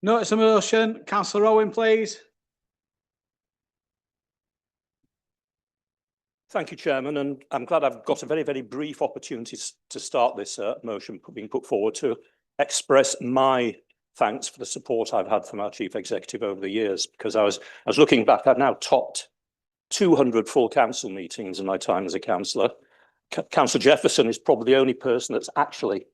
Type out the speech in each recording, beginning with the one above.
Notice of motion, Councillor Owen, please. Thank you, Chairman, and I'm glad I've got a very, very brief opportunity to start this motion being put forward to express my thanks for the support I've had from our Chief Executive over the years, because I was looking back, I've now topped 200 full council meetings in my time as a councillor. Councillor Jefferson is probably the only person that's actually,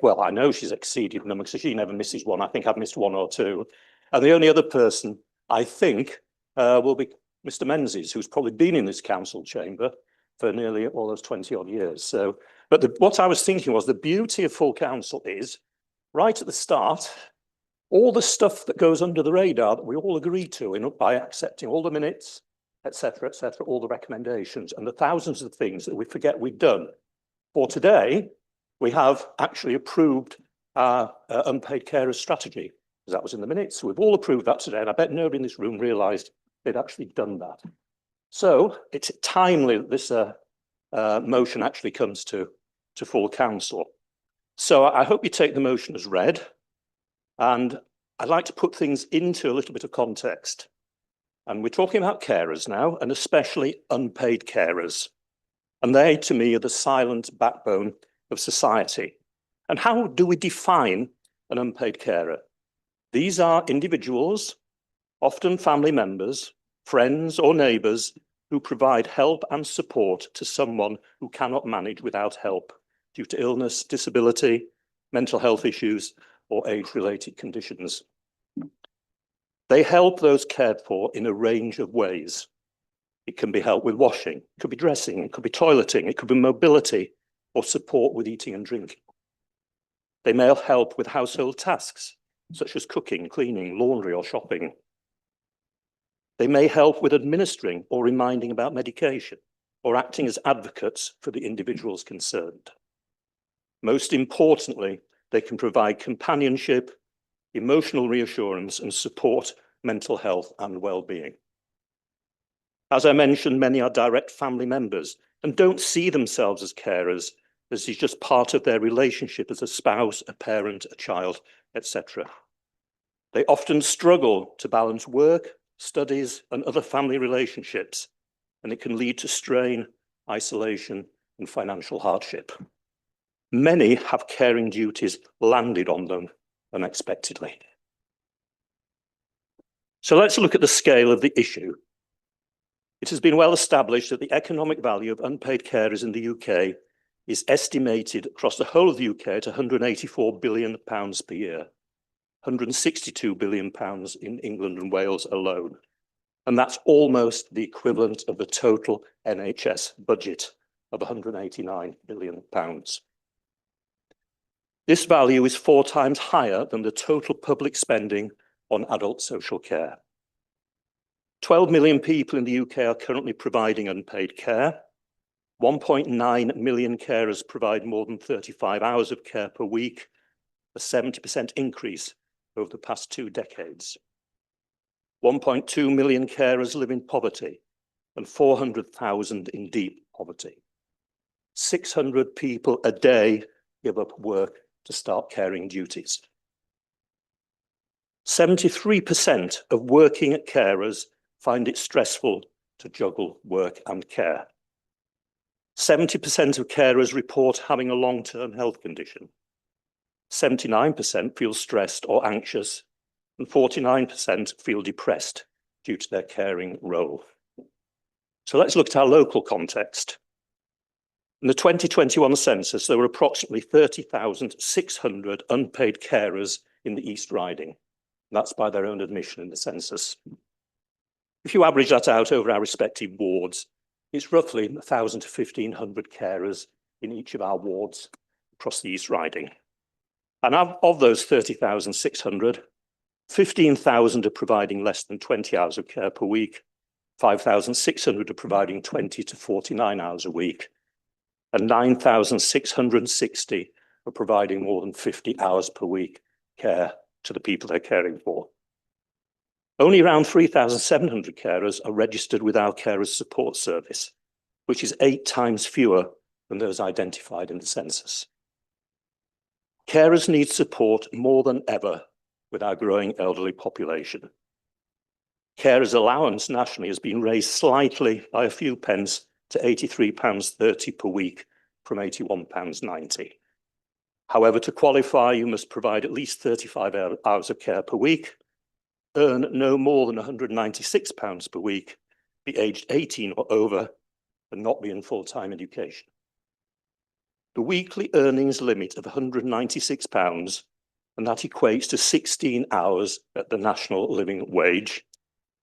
well, I know she's exceeded them because she never misses one. I think I've missed one or two. And the only other person, I think, will be Mr. Menzies, who's probably been in this council chamber for nearly all those 20 odd years. So, but what I was thinking was the beauty of full council is right at the start, all the stuff that goes under the radar that we all agree to by accepting all the minutes, etc., all the recommendations and the thousands of things that we forget we've done. For today, we have actually approved our Unpaid Carers Strategy, because that was in the minutes. So we've all approved that today, and I bet nobody in this room realised they'd actually done that. So it's timely that this motion actually comes to full council. So I hope you take the motion as read, and I'd like to put things into a little bit of context. And we're talking about carers now, and especially unpaid carers. And they, to me, are the silent backbone of society. And how do we define an unpaid carer? These are individuals, often family members, friends or neighbours, who provide help and support to someone who cannot manage without help due to illness, disability, mental health issues, or age-related conditions. They help those cared for in a range of ways. It can be help with washing, it could be dressing, it could be toileting, it could be mobility, or support with eating and drinking. They may help with household tasks, such as cooking, cleaning, laundry, or shopping. They may help with administering or reminding about medication, or acting as advocates for the individuals concerned. Most importantly, they can provide companionship, emotional reassurance, and support mental health and well-being. As I mentioned, many are direct family members and don't see themselves as carers. This is just part of their relationship as a spouse, a parent, a child, etc. They often struggle to balance work, studies, and other family relationships, and it can lead to strain, isolation, and financial hardship. Many have caring duties landed on them unexpectedly. So let's look at the scale of the issue. It has been well established that the economic value of unpaid carers in the UK is estimated across the whole of the UK at £184 billion per year, £162 billion in England and Wales alone. And that's almost the equivalent of the total NHS budget of £189 billion. This value is 4 times higher than the total public spending on adult social care. 12 million people in the UK are currently providing unpaid care. 1.9 million carers provide more than 35 hours of care per week, a 70% increase over the past 2 decades. 1.2 million carers live in poverty and 400,000 in deep poverty. 600 people a day give up work to start caring duties. 73% of working carers find it stressful to juggle work and care. 70% of carers report having a long-term health condition. 79% feel stressed or anxious, and 49% feel depressed due to their caring role. So let's look at our local context. In the 2021 census, there were approximately 30,600 unpaid carers in the East Riding. That's by their own admission in the census. If you average that out over our respective wards, it's roughly 1,000 to 1,500 carers in each of our wards across the East Riding. And of those 30,600, 15,000 are providing less than 20 hours of care per week, 5,600 are providing 20 to 49 hours a week, and 9,660 are providing more than 50 hours per week care to the people they're caring for. Only around 3,700 carers are registered with our Carers Support Service, which is 8 times fewer than those identified in the census. Carers need support more than ever with our growing elderly population. Carers allowance nationally has been raised slightly by a few pence to £83.30 per week from £81.90. However, to qualify, you must provide at least 35 hours of care per week, earn no more than £196 per week, be aged 18 or over, and not be in full-time education. The weekly earnings limit of £196, and that equates to 16 hours at the national living wage,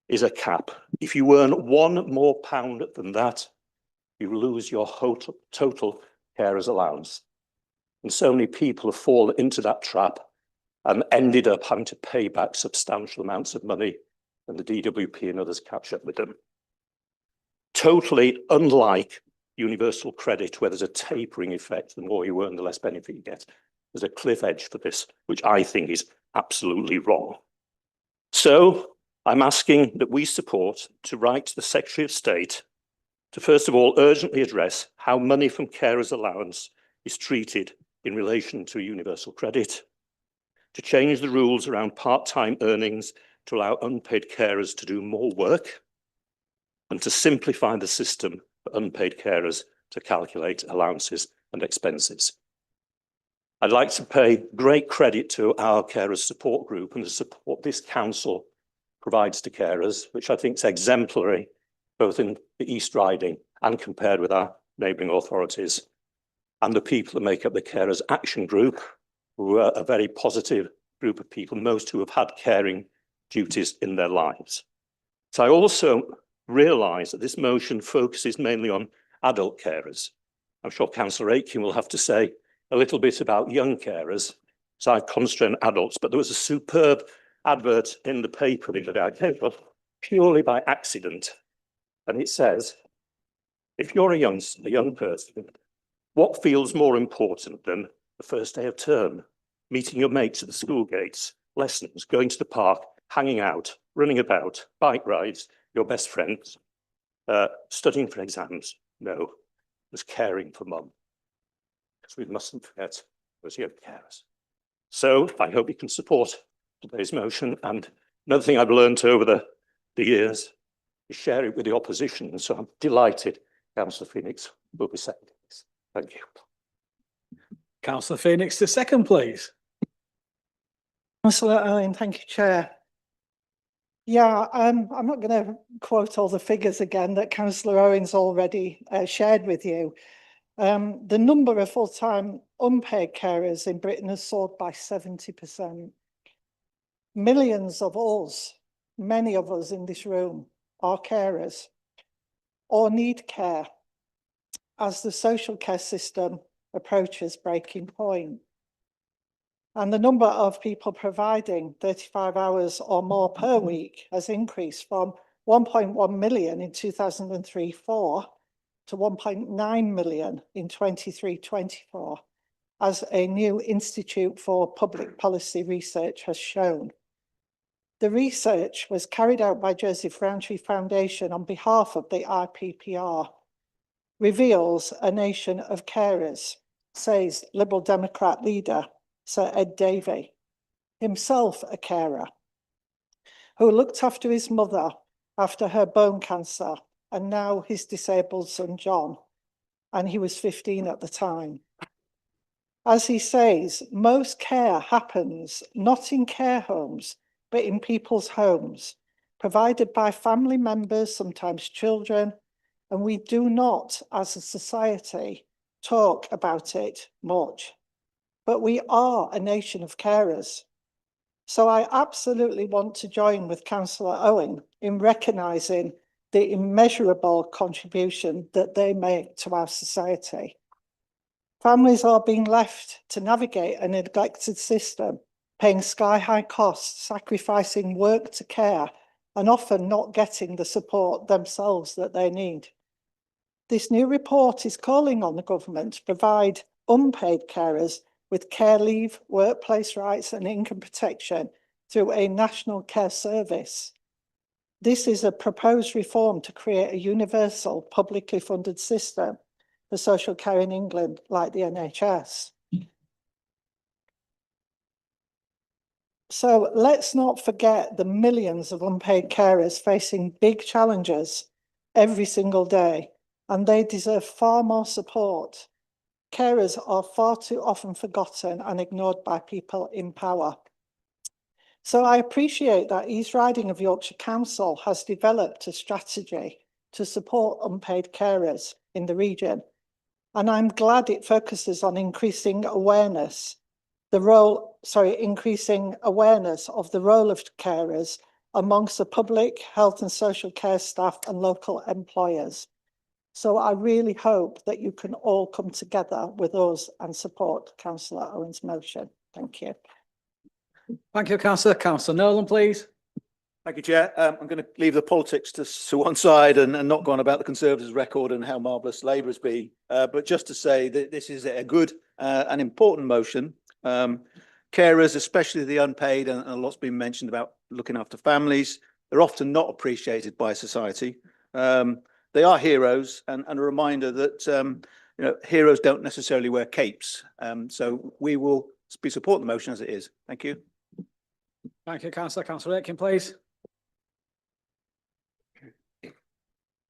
is a cap. If you earn £1 more than that, you lose your total carers allowance. And so many people have fallen into that trap and ended up having to pay back substantial amounts of money, and the DWP and others catch up with them. Totally unlike universal credit, where there's a tapering effect, the more you earn, the less benefit you get. There's a cliff edge for this, which I think is absolutely wrong. So I'm asking that we support to write to the Secretary of State to first of all urgently address how money from carers allowance is treated in relation to universal credit, to change the rules around part-time earnings to allow unpaid carers to do more work, and to simplify the system for unpaid carers to calculate allowances and expenses. I'd like to pay great credit to our carers support group and the support this council provides to carers, which I think is exemplary, both in the East Riding and compared with our neighbouring authorities, and the people that make up the Carers Action Group, who are a very positive group of people, most who have had caring duties in their lives. So I also realise that this motion focuses mainly on adult carers. I'm sure Councillor Aitken will have to say a little bit about young carers, so I've concentrated on adults, but there was a superb advert in the paper the other day I came up purely by accident, and it says, if you're a young person, what feels more important than the first day of term, meeting your mates at the school gates, lessons, going to the park, hanging out, running about, bike rides, your best friends, studying for exams? No, it was caring for mum. Because we mustn't forget those young carers. So I hope you can support today's motion. And another thing I've learned over the years is share it with the opposition. And so I'm delighted Councillor Phoenix will be seconding this. Thank you. Councillor Phoenix to second, please. Councillor Owen, thank you, Chair. Yeah, I'm not going to quote all the figures again that Councillor Owen's already shared with you. The number of full-time unpaid carers in Britain has soared by 70%. Millions of us, many of us in this room, are carers or need care as the social care system approaches breaking point. And the number of people providing 35 hours or more per week has increased from 1.1 million in 2003-04 to 1.9 million in 23-24, as a new Institute for Public Policy Research has shown. The research was carried out by Joseph Rowntree Foundation on behalf of the IPPR, reveals a nation of carers, says Liberal Democrat leader Sir Ed Davey, himself a carer, who looked after his mother after her bone cancer and now his disabled son John, and he was 15 at the time. As he says, most care happens not in care homes, but in people's homes, provided by family members, sometimes children, and we do not, as a society, talk about it much. But we are a nation of carers. So I absolutely want to join with Councillor Owen in recognising the immeasurable contribution that they make to our society. Families are being left to navigate a neglected system, paying sky-high costs, sacrificing work to care, and often not getting the support themselves that they need. This new report is calling on the government to provide unpaid carers with care leave, workplace rights and income protection through a national care service. This is a proposed reform to create a universal publicly funded system for social care in England like the NHS. So let's not forget the millions of unpaid carers facing big challenges every single day, and they deserve far more support. Carers are far too often forgotten and ignored by people in power. So I appreciate that East Riding of Yorkshire Council has developed a strategy to support unpaid carers in the region. And I'm glad it focuses on increasing awareness of the role of carers amongst the public, health and social care staff and local employers. So I really hope that you can all come together with us and support Councillor Owen's motion. Thank you. Thank you, Councillor. Councillor Nolan, please. Thank you, Chair. I'm going to leave the politics to one side and not go on about the Conservatives' record and how marvellous Labour has been. But just to say that this is a good and important motion. Carers, especially the unpaid, and a lot's been mentioned about looking after families, they're often not appreciated by society. They are heroes, and a reminder that heroes don't necessarily wear capes. So we will be supporting the motion as it is. Thank you. Thank you, Councillor. Councillor Aitken, please.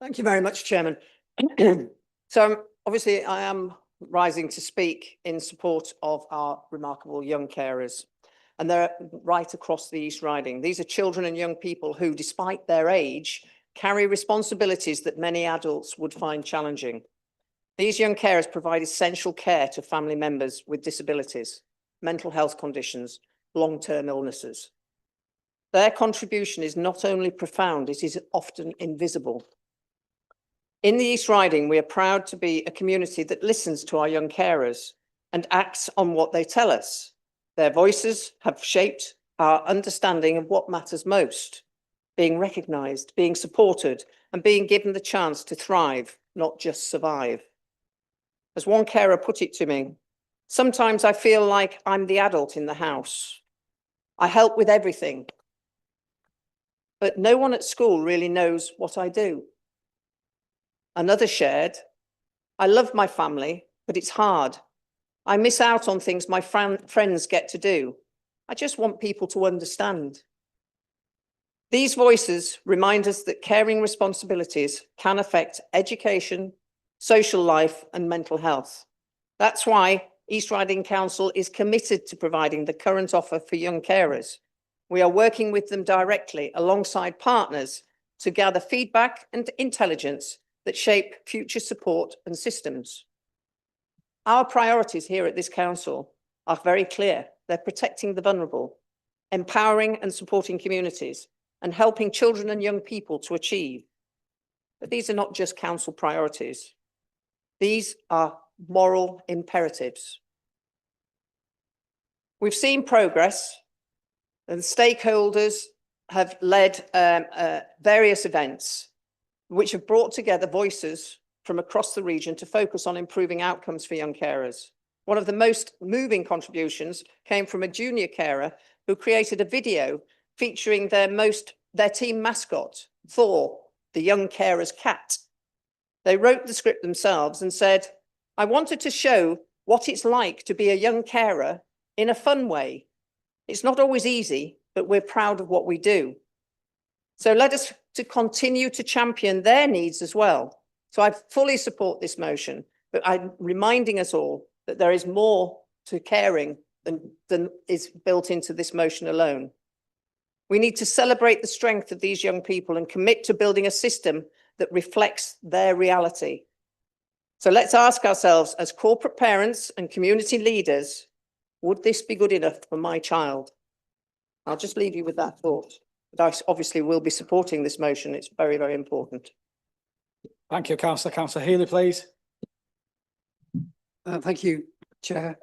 Thank you very much, Chairman. So obviously I am rising to speak in support of our remarkable young carers, and they're right across the East Riding. These are children and young people who, despite their age, carry responsibilities that many adults would find challenging. These young carers provide essential care to family members with disabilities, mental health conditions, long-term illnesses. Their contribution is not only profound, it is often invisible. In the East Riding, we are proud to be a community that listens to our young carers and acts on what they tell us. Their voices have shaped our understanding of what matters most: being recognised, being supported, and being given the chance to thrive, not just survive. As one carer put it to me, sometimes I feel like I'm the adult in the house. I help with everything, but no one at school really knows what I do. Another shared, I love my family, but it's hard. I miss out on things my friends get to do. I just want people to understand. These voices remind us that caring responsibilities can affect education, social life, and mental health. That's why East Riding Council is committed to providing the current offer for young carers. We are working with them directly alongside partners to gather feedback and intelligence that shape future support and systems. Our priorities here at this council are very clear. They're protecting the vulnerable, empowering and supporting communities, and helping children and young people to achieve. But these are not just council priorities. These are moral imperatives. We've seen progress, and stakeholders have led various events which have brought together voices from across the region to focus on improving outcomes for young carers. One of the most moving contributions came from a junior carer who created a video featuring their team mascot, Thor, the young carer's cat. They wrote the script themselves and said, "I wanted to show what it's like to be a young carer in a fun way. It's not always easy, but we're proud of what we do." So let us to continue to champion their needs as well. So I fully support this motion, but I'm reminding us all that there is more to caring than is built into this motion alone. We need to celebrate the strength of these young people and commit to building a system that reflects their reality. So let's ask ourselves, as corporate parents and community leaders, would this be good enough for my child? I'll just leave you with that thought. But I obviously will be supporting this motion. It's very, very important. Thank you, Councillor. Councillor Healy, please. Thank you, Chair.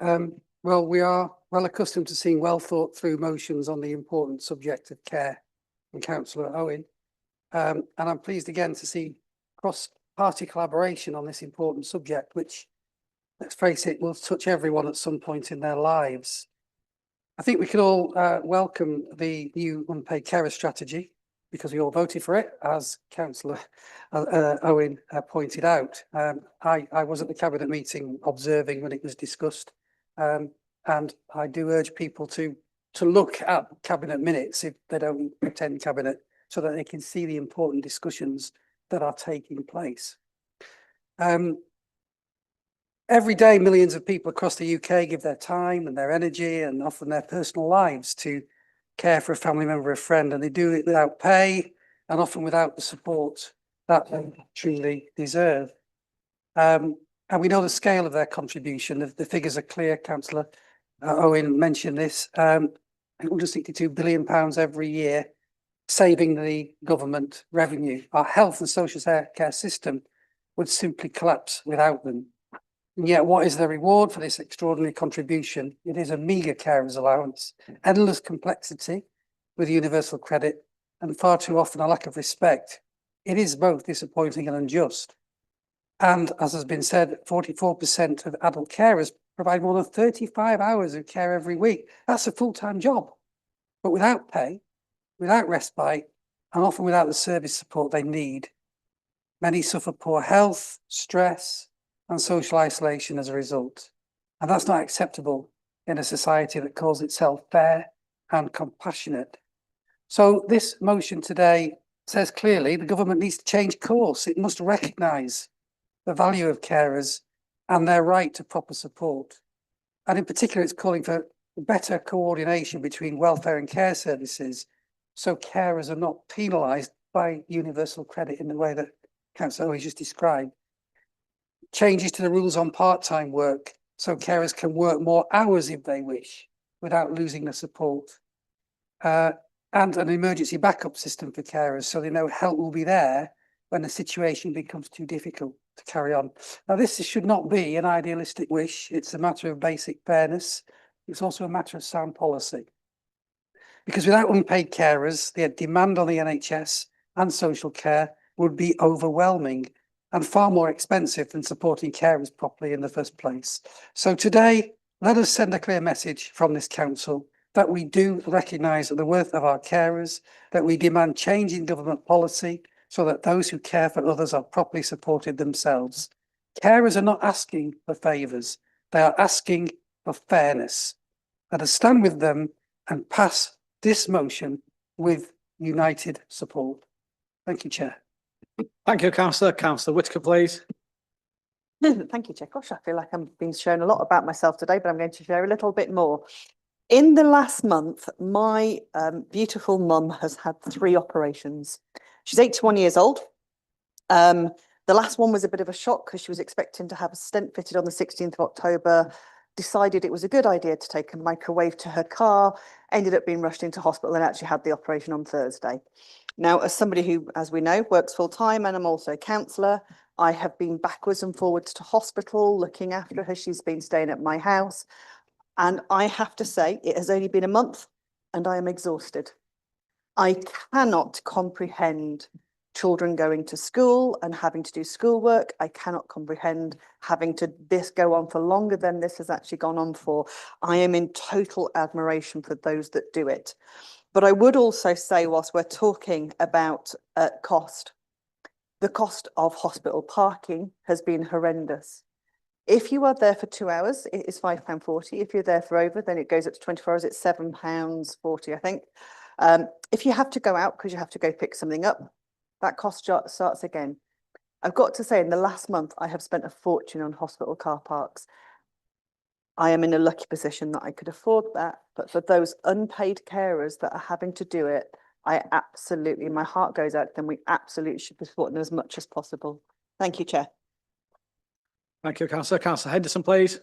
Well, we are well accustomed to seeing well thought through motions on the important subject of care from Councillor Owen. And I'm pleased again to see cross-party collaboration on this important subject, which, let's face it, will touch everyone at some point in their lives. I think we can all welcome the new Unpaid Carers Strategy because we all voted for it, as Councillor Owen pointed out. I was at the Cabinet meeting observing when it was discussed, and I do urge people to to look at cabinet minutes if they don't attend cabinet, so that they can see the important discussions that are taking place. Every day, millions of people across the UK give their time and their energy and often their personal lives to care for a family member or a friend, and they do it without pay and often without the support that they truly deserve. And we know the scale of their contribution. The figures are clear. Councillor Owen mentioned this. £162 billion every year, saving the government revenue. Our health and social care system would simply collapse without them. And yet, what is the reward for this extraordinary contribution? It is a meagre carers allowance, endless complexity with universal credit, and far too often a lack of respect. It is both disappointing and unjust. And as has been said, 44% of adult carers provide more than 35 hours of care every week. That's a full-time job, but without pay, without respite, and often without the service support they need. Many suffer poor health, stress, and social isolation as a result. And that's not acceptable in a society that calls itself fair and compassionate. So this motion today says clearly the government needs to change course. It must recognise the value of carers and their right to proper support. And in particular, it's calling for better coordination between welfare and care services, so carers are not penalised by universal credit in the way that Councillor Owen just described. Changes to the rules on part-time work, so carers can work more hours if they wish, without losing the support. And an emergency backup system for carers, so they know help will be there when the situation becomes too difficult to carry on. Now, this should not be an idealistic wish. It's a matter of basic fairness. It's also a matter of sound policy. Because without unpaid carers, the demand on the NHS and social care would be overwhelming and far more expensive than supporting carers properly in the first place. So today, let us send a clear message from this council that we do recognise the worth of our carers, that we demand change in government policy so that those who care for others are properly supported themselves. Carers are not asking for favours, they are asking for fairness. Let us stand with them and pass this motion with united support. Thank you, Chair. Thank you, Councillor. Councillor Whitaker, please. Thank you, Chair. Gosh, I feel like I'm being shown a lot about myself today, but I'm going to share a little bit more. In the last month, my beautiful mum has had 3 operations. She's 81 years old. The last one was a bit of a shock because she was expecting to have a stent fitted on the 16th of October, decided it was a good idea to take a microwave to her car, ended up being rushed into hospital and actually had the operation on Thursday. Now, as somebody who, as we know, works full time and I'm also a counsellor, I have been backwards and forwards to hospital, looking after her. She's been staying at my house. And I have to say, it has only been a month and I am exhausted. I cannot comprehend children going to school and having to do schoolwork. I cannot comprehend having to this go on for longer than this has actually gone on for. I am in total admiration for those that do it. But I would also say, whilst we're talking about cost, the cost of hospital parking has been horrendous. If you are there for 2 hours, it is £5.40. If you're there for over, then it goes up to 24 hours. It's £7.40, I think. If you have to go out because you have to go pick something up, that cost starts again. I've got to say, in the last month, I have spent a fortune on hospital car parks. I am in a lucky position that I could afford that. But for those unpaid carers that are having to do it, my heart goes out to them. We absolutely should be supporting them as much as possible. Thank you, Chair. Thank you, Councillor. Councillor Henderson, please.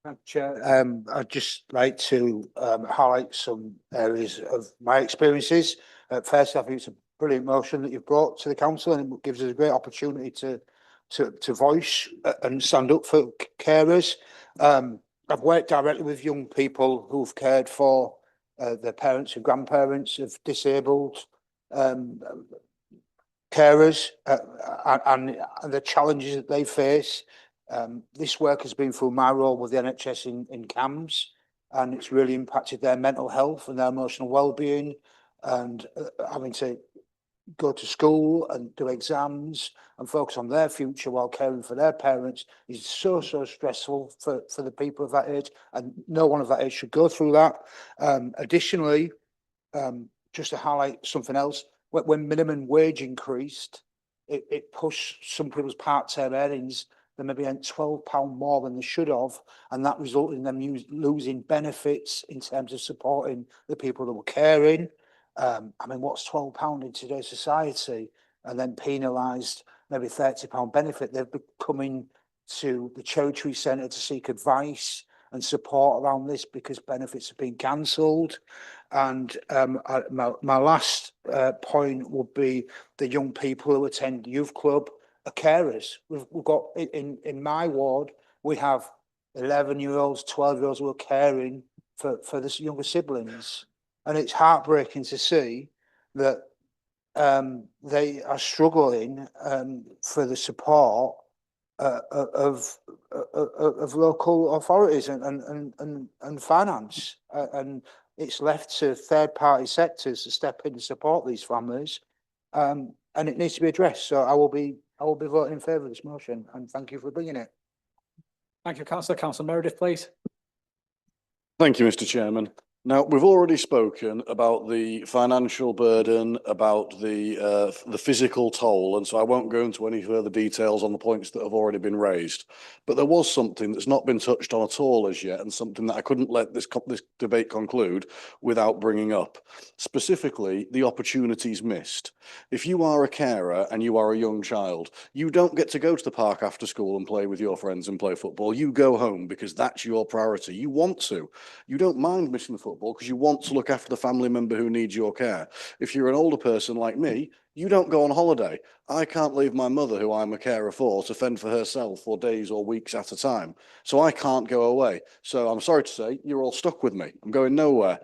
Madam Chair, I'd just like to highlight some areas of my experiences. First, I think it's a brilliant motion that you've brought to the council, and it gives us a great opportunity to voice and stand up for carers. I've worked directly with young people who've cared for their parents and grandparents of disabled carers and the challenges that they face. This work has been through my role with the NHS in CAMS, and it's really impacted their mental health and their emotional well-being, and having to go to school and do exams and focus on their future while caring for their parents is so stressful for the people of that age, and no one of that age should go through that. Additionally, just to highlight something else, when minimum wage increased, it pushed some people's part-time earnings. They maybe earned £12 more than they should have, and that resulted in them losing benefits in terms of supporting the people that were caring. I mean, what's £12 in today's society? And then penalised maybe £30 benefit. They've been coming to the Cherry Centre to seek advice and support around this because benefits have been cancelled. And my last point would be the young people who attend youth club are carers. We've got in my ward, we have 11-year-olds, 12-year-olds who are caring for the younger siblings. And it's heartbreaking to see that they are struggling for the support of local authorities and finance, and it's left to third-party sectors to step in and support these families, and it needs to be addressed. So I will be voting in favour of this motion, and thank you for bringing it. Thank you, Councillor. Councillor Meredith, please. Thank you, Mr. Chairman. Now, we've already spoken about the financial burden, about the physical toll, and so I won't go into any further details on the points that have already been raised. But there was something that's not been touched on at all as yet, and something that I couldn't let this debate conclude without bringing up. Specifically, the opportunities missed. If you are a carer and you are a young child, you don't get to go to the park after school and play with your friends and play football. You go home because that's your priority. You want to. You don't mind missing the football because you want to look after the family member who needs your care. If you're an older person like me, you don't go on holiday. I can't leave my mother, who I'm a carer for, to fend for herself for days or weeks at a time. So I can't go away. So I'm sorry to say, you're all stuck with me. I'm going nowhere.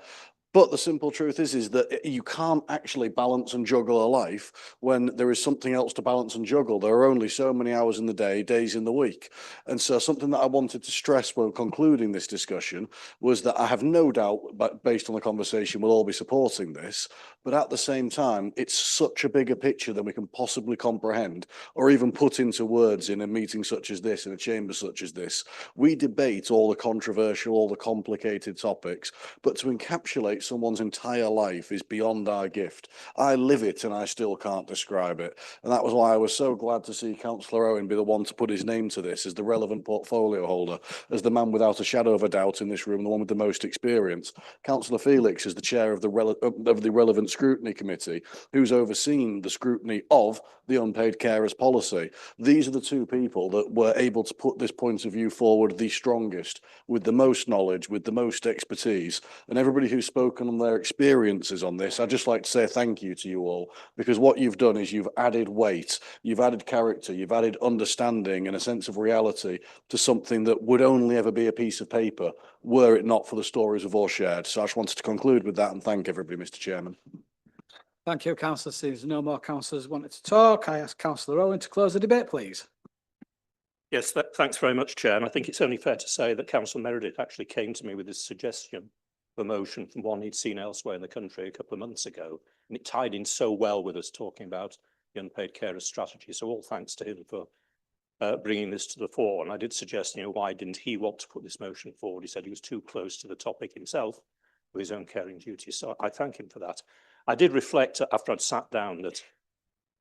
But the simple truth is that you can't actually balance and juggle a life when there is something else to balance and juggle. There are only so many hours in the day, days in the week. And so something that I wanted to stress when concluding this discussion was that I have no doubt, but based on the conversation, we'll all be supporting this. But at the same time, it's such a bigger picture than we can possibly comprehend or even put into words in a meeting such as this, in a chamber such as this. We debate all the controversial, all the complicated topics, but to encapsulate someone's entire life is beyond our gift. I live it and I still can't describe it. And that was why I was so glad to see Councillor Owen be the one to put his name to this as the relevant portfolio holder, as the man without a shadow of a doubt in this room, the one with the most experience. Councillor Felix is the chair of the relevant scrutiny committee, who's overseen the scrutiny of the unpaid carers policy. These are the two people that were able to put this point of view forward the strongest, with the most knowledge, with the most expertise. And everybody who's spoken on their experiences on this, I'd just like to say thank you to you all, because what you've done is you've added weight, you've added character, you've added understanding and a sense of reality to something that would only ever be a piece of paper were it not for the stories we've all shared. So I just wanted to conclude with that and thank everybody, Mr. Chairman. Thank you, Councillor. Seems no more councillors wanted to talk. I ask Councillor Owen to close the debate, please. Yes, thanks very much, Chair. And I think it's only fair to say that Councillor Meredith actually came to me with this suggestion of a motion from one he'd seen elsewhere in the country a couple of months ago. And it tied in so well with us talking about the Unpaid Carers Strategy. So all thanks to him for bringing this to the fore. And I did suggest, why didn't he want to put this motion forward? He said he was too close to the topic himself with his own caring duties. So I thank him for that. I did reflect after I'd sat down that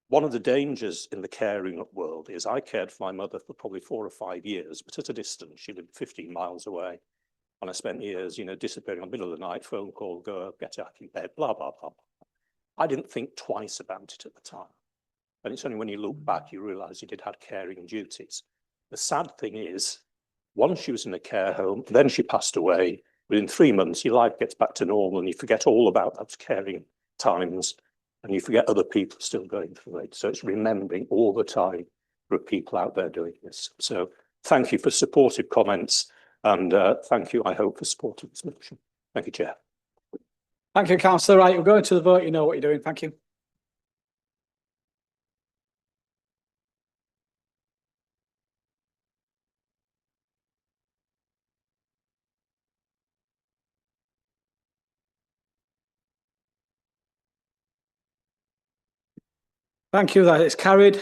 one of the dangers in the caring world is I cared for my mother for probably 4 or 5 years, but at a distance. She lived 15 miles away. And I spent years, disappearing in the middle of the night, phone call, go, get out in bed, blah, blah, blah. I didn't think twice about it at the time. And it's only when you look back, you realise you did have caring duties. The sad thing is, once she was in a care home, then she passed away. Within 3 months, your life gets back to normal and you forget all about those caring times and you forget other people still going through it. So it's remembering all the time there are people out there doing this. So thank you for supportive comments and thank you, I hope, for supporting this motion. Thank you, Chair. Thank you, Councillor. Right, we're going to the vote. You know what you're doing. Thank you. Thank you, that is carried.